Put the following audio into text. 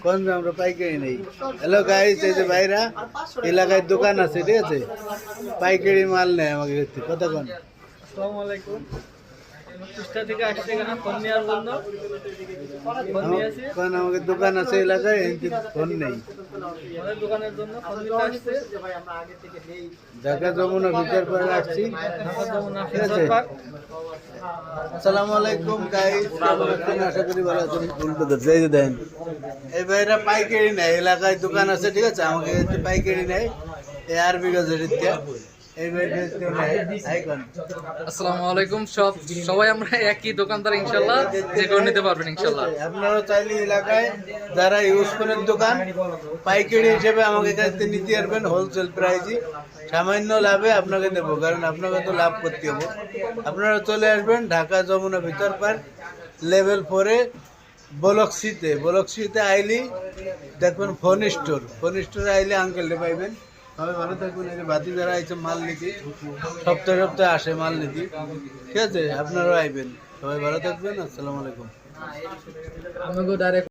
কোন আমরা পাইকারি নেই। হ্যালো গাইস, এই যে ভাইরা এলাকায় দোকান আছে, ঠিক আছে, পাইকারি মাল নেয় আমাকে কথা কোন। আসসালামু আলাইকুম। চেষ্টা থেকে আসছে এখানে ফোন নেওয়ার জন্য। ফোন নিয়েছি, কোন আমাকে দোকান আছে এলাকায়, কিন্তু ফোন নেই। আমাদের দোকানের জন্য ফোন নিতে আসছে। ঢাকা যমুনা ফিচার পার্ক আসছি, ঢাকা যমুনা ঠিক আছে। Feature park. আসসালামু আলাইকুম গাইস, কেমন আছেন? আশা করি ভালো আছেন। উল্টো ধরছে, এই যে দেখেন এই ভাইরা পাইকারি নেয়, এলাকায় দোকান আছে, ঠিক আছে, আমাকে পাইকারি নেয় এই আরবি গাছের ইত্যা এই ভাইরা নেয়। আইকন আসসালামু আলাইকুম। সবাই আমরা একই দোকানদার, ইনশাল্লাহ যে কেউ নিতে পারবেন ইনশাল্লাহ। আপনারা চাইলে এলাকায় যারা ইউজ করেন দোকান পাইকারি হিসেবে আমাকে কাছ থেকে নিতে পারবেন, হোলসেল প্রাইসই সামান্য লাভে আপনাকে দেবো, কারণ আপনাকে তো লাভ করতে হবে। আপনারা চলে আসবেন ঢাকা যমুনা ভিতর পার্ক লেভেল 4-এ ব্লক সিতে আইলি দেখবেন ফোন স্টোরে আইলে আঙ্কেলটা পাইবেন। সবাই ভালো থাকবেন। এই যে বাতি যারা আইছে মাল নিতে, সপ্তাহে সপ্তাহে আসে মাল নিতে, ঠিক আছে, আপনারাও আইবেন। সবাই ভালো থাকবেন। আসসালামু আলাইকুম। আমাকে ডাইরেক্ট